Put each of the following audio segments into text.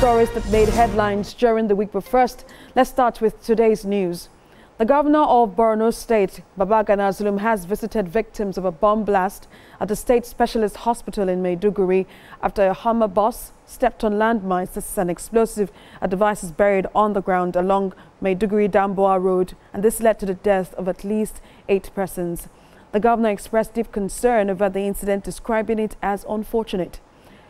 stories that made headlines during the week. But first, let's start with today's news. The governor of Borno State, Babagana Zulum, has visited victims of a bomb blast at the state specialist hospital in Maiduguri after a Hummer bus stepped on landmines. This is an explosive device buried on the ground along Maiduguri-Damboa Road, and this led to the death of at least 8 persons. The governor expressed deep concern over the incident, describing it as unfortunate.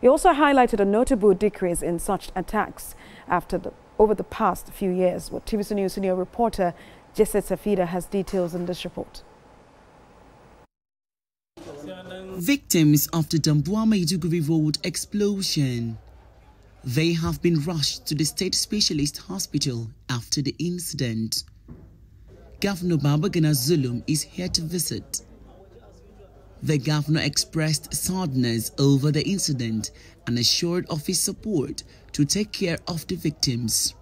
He also highlighted a notable decrease in such attacks over the past few years. What TVC News senior reporter Jesse Safida has details in this report. Victims of the Damboa-Maiduguri Road explosion. They have been rushed to the state specialist hospital after the incident. Governor Babagana Zulum is here to visit. The governor expressed sadness over the incident and assured of his support to take care of the victims.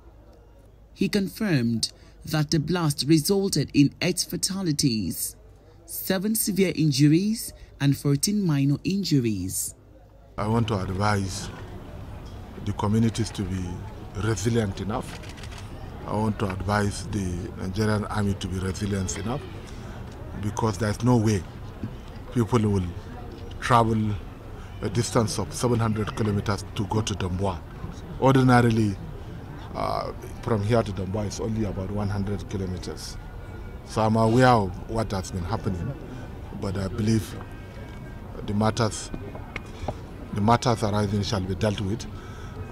He confirmed that the blast resulted in 8 fatalities, 7 severe injuries and 14 minor injuries. I want to advise the communities to be resilient enough. I want to advise the Nigerian army to be resilient enough, because there's no way people will travel a distance of 700 kilometers to go to Damboa. Ordinarily, from here to Damboa is only about 100 kilometers. So I'm aware of what has been happening, but I believe the matters arising shall be dealt with,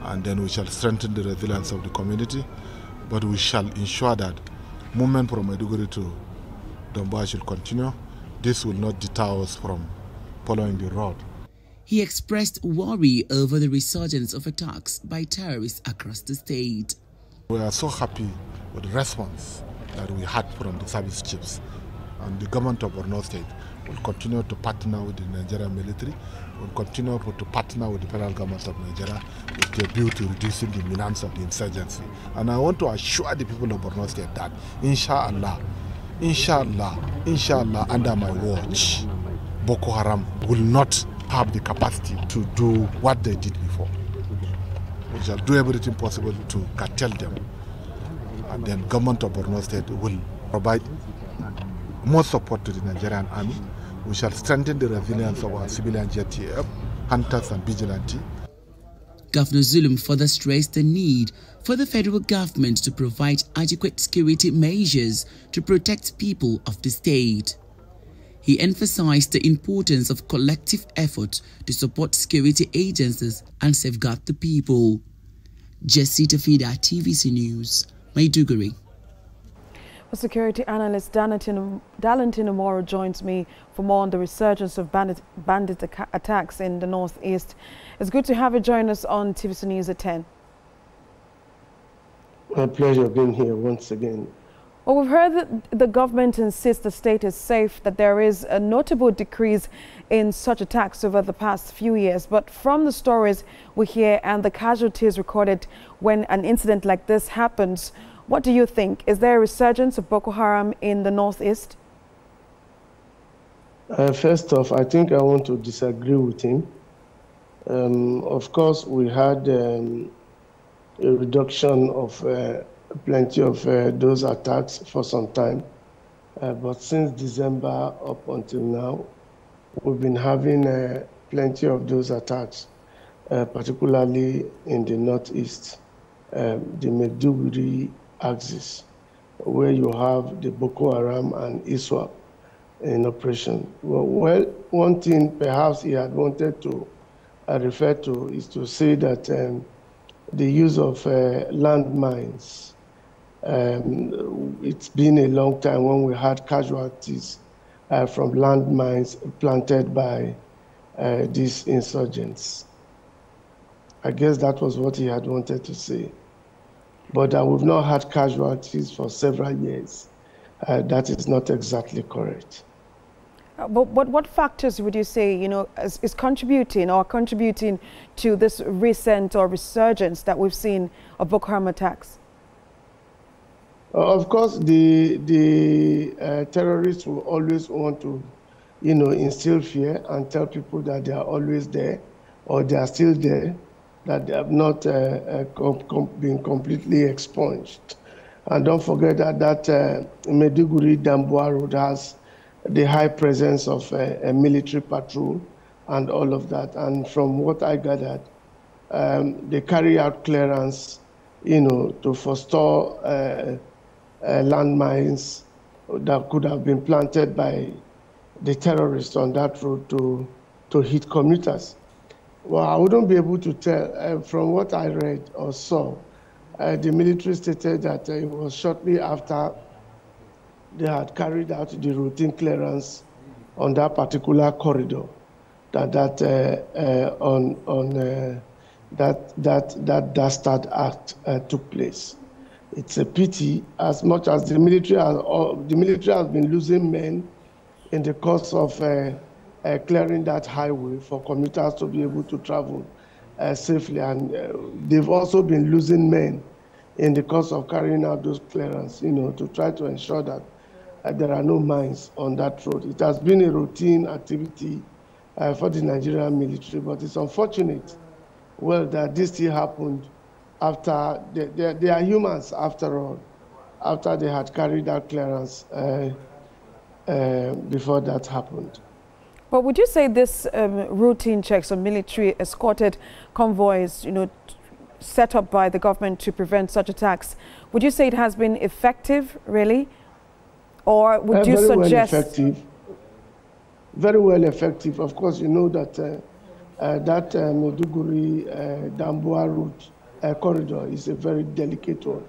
and then we shall strengthen the resilience of the community, but we shall ensure that movement from Maiduguri to Damboa should continue. This will not deter us from following the road. He expressed worry over the resurgence of attacks by terrorists across the state. We are so happy with the response that we had from the service chiefs, and the government of Borno State will continue to partner with the Nigerian military, will continue to partner with the federal government of Nigeria with a view to reducing the menace of the insurgency. And I want to assure the people of Borno State that inshallah, under my watch, Boko Haram will not have the capacity to do what they did before. We shall do everything possible to curtail them, and then government of Borno State will provide more support to the Nigerian army. We shall strengthen the resilience of our civilian JTF, hunters and vigilantes. Governor Zulum further stressed the need for the federal government to provide adequate security measures to protect people of the state. He emphasized the importance of collective effort to support security agencies and safeguard the people. Jesse Safida, TVC News, Maiduguri. Security analyst Darlington Omoro joins me for more on the resurgence of bandit attacks in the northeast. It's good to have you join us on TVC News at 10. My pleasure being here once again. Well, we've heard that the government insists the state is safe, that there is a notable decrease in such attacks over the past few years. But from the stories we hear and the casualties recorded when an incident like this happens, what do you think? Is there a resurgence of Boko Haram in the northeast? First off, I think I want to disagree with him. Of course, we had a reduction of plenty of those attacks for some time. But since December up until now, we've been having plenty of those attacks, particularly in the northeast, the Maiduguri axis, where you have the Boko Haram and ISWAP in operation. Well, one thing perhaps he had wanted to refer to is to say that the use of landmines, it's been a long time when we had casualties from landmines planted by these insurgents. I guess that was what he had wanted to say. But we've not had casualties for several years. That is not exactly correct. But what factors would you say, is contributing to this recent or resurgence that we've seen of Boko Haram attacks? Of course, the terrorists will always want to, instill fear and tell people that they are always there or they are still there. that they have not been completely expunged. And don't forget that Maiduguri-Damboa road has the high presence of a military patrol and all of that. And from what I gathered, they carry out clearance, to forestall landmines that could have been planted by the terrorists on that road to hit commuters. Well, I wouldn't be able to tell. From what I read or saw, the military stated that it was shortly after they had carried out the routine clearance on that particular corridor that dastard act took place. It's a pity, as much as the military has been losing men in the course of clearing that highway for commuters to be able to travel safely, and they've also been losing men in the course of carrying out those clearance, to try to ensure that there are no mines on that road. It has been a routine activity for the Nigerian military, but it's unfortunate, that this still happened after they are humans after all, after they had carried out clearance before that happened. But would you say this routine checks on military escorted convoys, set up by the government to prevent such attacks, would you say it has been effective, really? Or would you suggest... Very well effective. Of course, you know that that Maiduguri-Damboa route corridor is a very delicate one.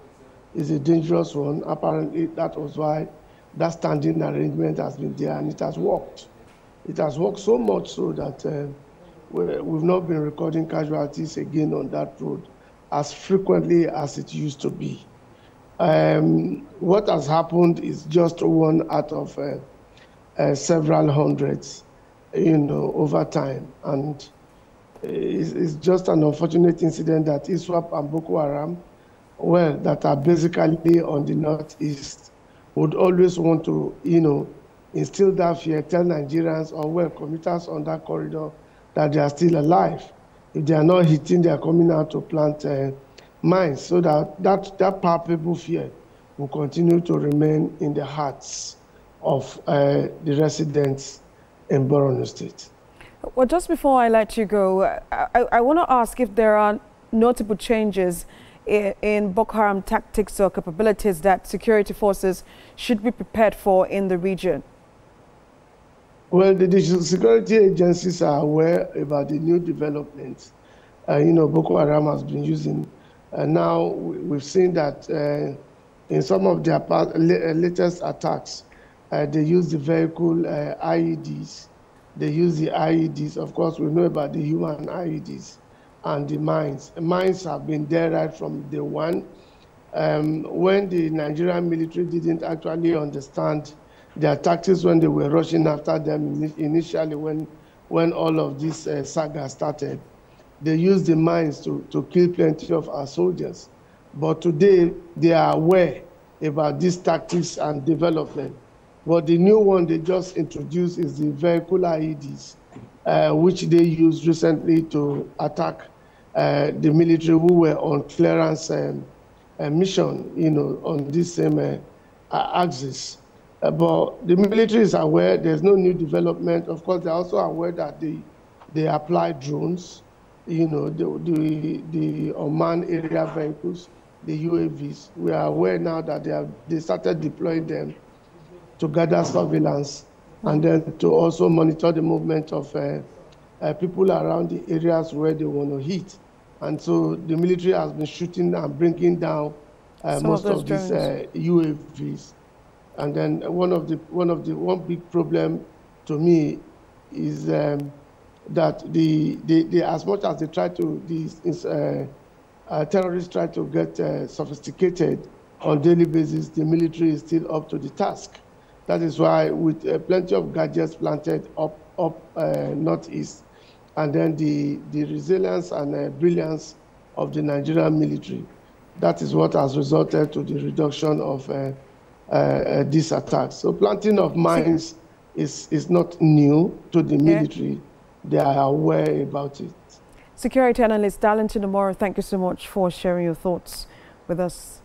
It's a dangerous one. Apparently, that was why that standing arrangement has been there, and it has worked. It has worked so much so that we've not been recording casualties again on that road as frequently as it used to be. What has happened is just one out of several hundreds, over time. And it's just an unfortunate incident that ISWAP and Boko Haram, that are basically on the northeast, would always want to, instill that fear, tell Nigerians or commuters on that corridor that they are still alive. If they are not hitting, they are coming out to plant mines, so that palpable fear will continue to remain in the hearts of the residents in Borno State. Well, just before I let you go, I want to ask if there are notable changes in Boko Haram tactics or capabilities that security forces should be prepared for in the region. Well, the security agencies are aware about the new developments. Boko Haram has been using. Now we've seen that in some of their latest attacks, they use the vehicle IEDs. They use the IEDs. Of course, we know about the human IEDs and the mines. Mines have been there right from day one. When the Nigerian military didn't actually understand their tactics when they were rushing after them initially, when all of this saga started, they used the mines to kill plenty of our soldiers. But today, they are aware about these tactics and development. But the new one they just introduced is the vehicle IEDs, which they used recently to attack the military who were on clearance mission, on this same axis. But the military is aware there's no new development. Of course, they're also aware that they apply drones, the unmanned area vehicles, the UAVs. We are aware now that they started deploying them to gather surveillance and then to also monitor the movement of people around the areas where they want to hit. And so the military has been shooting and bringing down most of these UAVs. And then one big problem to me is that as much as they try to, these terrorists try to get sophisticated on daily basis, the military is still up to the task. That is why, with plenty of gadgets planted up northeast, and then the resilience and brilliance of the Nigerian military, that is what has resulted to the reduction of these attacks. So planting of mines is not new to the military. They are aware about it. Security analyst Darlington Omoro, thank you so much for sharing your thoughts with us.